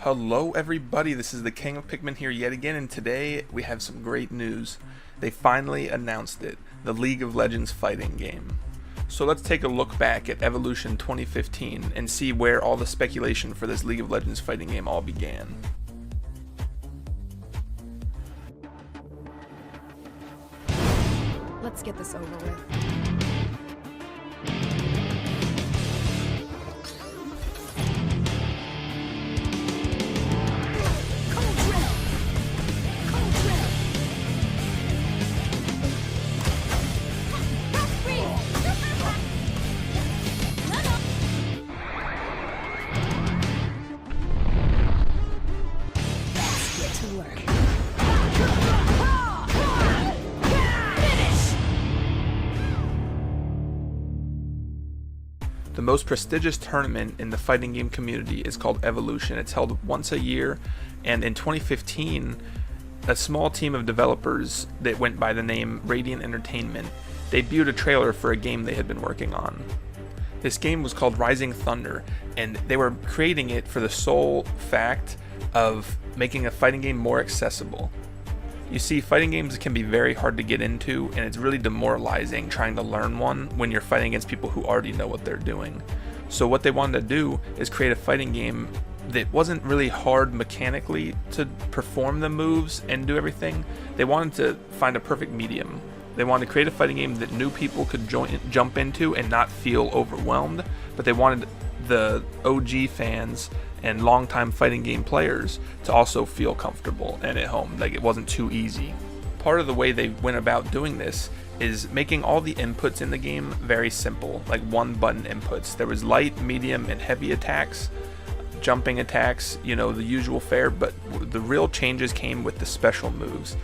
Hello everybody, this is the King of Pikmin here yet again, and today we have some great news. They finally announced it, the League of Legends fighting game. So let's take a look back at Evolution 2015 and see where all the speculation for this League of Legends fighting game all began. Let's get this over with. The most prestigious tournament in the fighting game community is called Evolution. It's held once a year, and in 2015, a small team of developers that went by the name Radiant Entertainment debuted a trailer for a game they had been working on. This game was called Rising Thunder, and they were creating it for the sole fact of making a fighting game more accessible. You see, fighting games can be very hard to get into, and it's really demoralizing trying to learn one when you're fighting against people who already know what they're doing. So what they wanted to do is create a fighting game that wasn't really hard mechanically to perform the moves and do everything. They wanted to find a perfect medium. They wanted to create a fighting game that new people could jump into and not feel overwhelmed, but they wanted the OG fans and longtime fighting game players to also feel comfortable and at home, like it wasn't too easy. Part of the way they went about doing this is making all the inputs in the game very simple, like one button inputs. There was light, medium, and heavy attacks, jumping attacks, you know, the usual fare, but the real changes came with the special moves.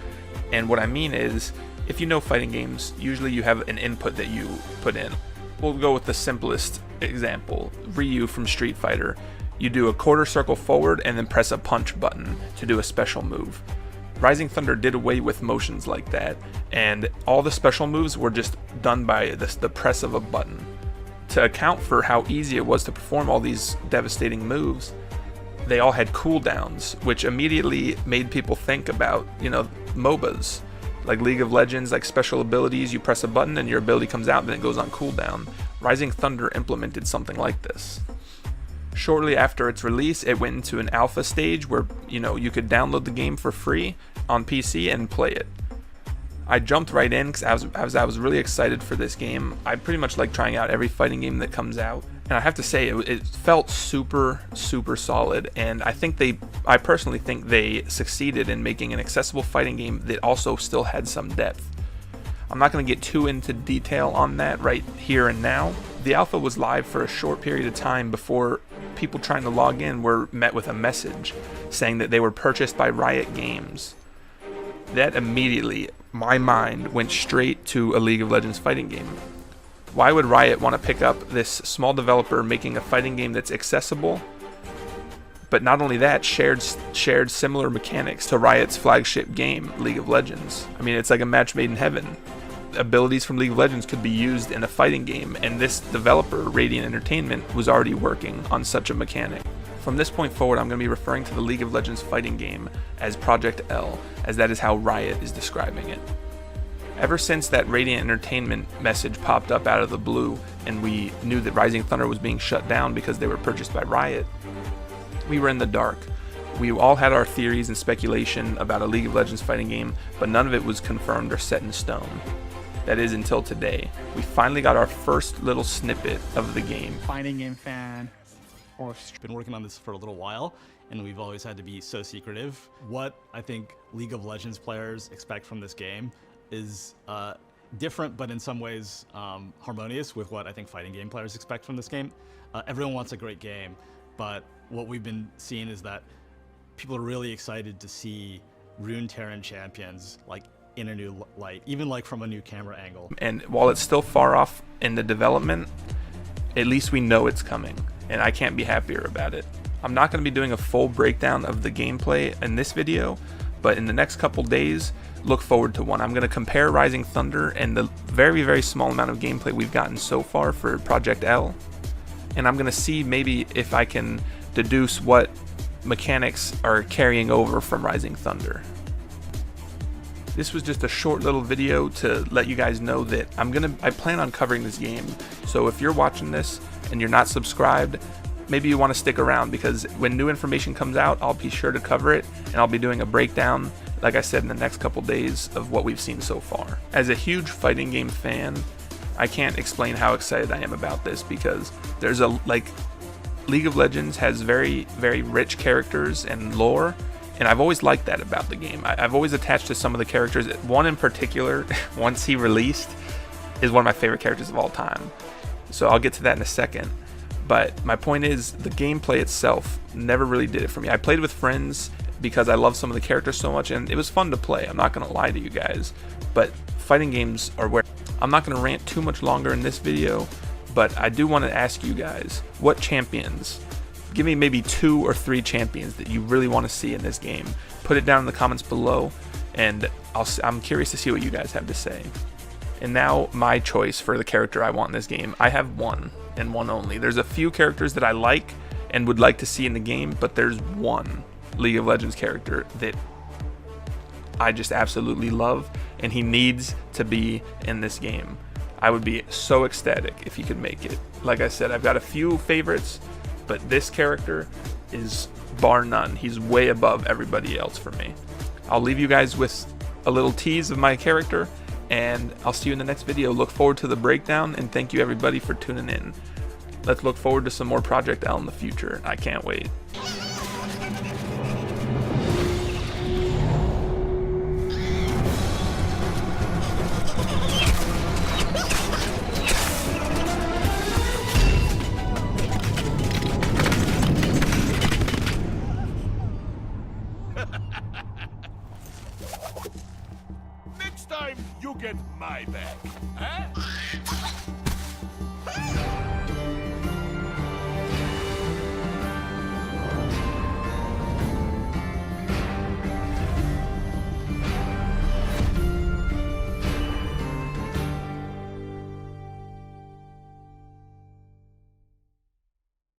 And what I mean is, if you know fighting games, usually you have an input that you put in. We'll go with the simplest example, Ryu from Street Fighter. You do a quarter circle forward and then press a punch button to do a special move. Rising Thunder did away with motions like that, and all the special moves were just done by the press of a button. To account for how easy it was to perform all these devastating moves, they all had cooldowns, which immediately made people think about, you know, MOBAs. Like League of Legends, like special abilities, you press a button and your ability comes out and then it goes on cooldown. Rising Thunder implemented something like this. Shortly after its release, it went into an alpha stage where, you know, you could download the game for free on PC and play it. I jumped right in because I was really excited for this game. I pretty much like trying out every fighting game that comes out, and I have to say it felt super solid, and I personally think they succeeded in making an accessible fighting game that also still had some depth. I'm not going to get too into detail on that right here and now. The alpha was live for a short period of time before people trying to log in were met with a message saying that they were purchased by Riot Games. That immediately, my mind went straight to a League of Legends fighting game. Why would Riot want to pick up this small developer making a fighting game that's accessible, but not only that, shared similar mechanics to Riot's flagship game, League of Legends? I mean, it's like a match made in heaven. Abilities from League of Legends could be used in a fighting game, and this developer, Radiant Entertainment, was already working on such a mechanic. From this point forward, I'm going to be referring to the League of Legends fighting game as Project L, as that is how Riot is describing it. Ever since that Radiant Entertainment message popped up out of the blue, and we knew that Rising Thunder was being shut down because they were purchased by Riot, we were in the dark. We all had our theories and speculation about a League of Legends fighting game, but none of it was confirmed or set in stone. That is, until today. We finally got our first little snippet of the game. Fighting game fan. We've been working on this for a little while, and we've always had to be so secretive. What I think League of Legends players expect from this game is different, but in some ways harmonious with what I think fighting game players expect from this game. Everyone wants a great game, but what we've been seeing is that people are really excited to see Runeterran champions like in a new light, even like from a new camera angle. And while it's still far off in the development, at least we know it's coming, and I can't be happier about it. I'm not going to be doing a full breakdown of the gameplay in this video, but in the next couple days, look forward to one. I'm going to compare Rising Thunder and the very small amount of gameplay we've gotten so far for Project L, and I'm going to see maybe if I can deduce what mechanics are carrying over from Rising Thunder. This was just a short little video to let you guys know that I plan on covering this game. So if you're watching this and you're not subscribed, maybe you want to stick around, because when new information comes out, I'll be sure to cover it, and I'll be doing a breakdown, like I said, in the next couple days of what we've seen so far. As a huge fighting game fan, I can't explain how excited I am about this, because there's League of Legends has very, very rich characters and lore, and I've always liked that about the game. I've always attached to some of the characters. One in particular, once he released, is one of my favorite characters of all time. So I'll get to that in a second. But my point is, the gameplay itself never really did it for me. I played with friends because I love some of the characters so much, and it was fun to play. I'm not going to lie to you guys. But fighting games are where... I'm not going to rant too much longer in this video, but I do want to ask you guys, what champions... Give me maybe 2 or 3 champions that you really want to see in this game. Put it down in the comments below, and I'm curious to see what you guys have to say. And now, my choice for the character I want in this game. I have one, and one only. There's a few characters that I like and would like to see in the game, but there's one League of Legends character that I just absolutely love, and he needs to be in this game. I would be so ecstatic if he could make it. Like I said, I've got a few favorites, but this character is bar none. He's way above everybody else for me. I'll leave you guys with a little tease of my character, and I'll see you in the next video. Look forward to the breakdown, and thank you everybody for tuning in. Let's look forward to some more Project L in the future. I can't wait. Next time, you get my back. Huh?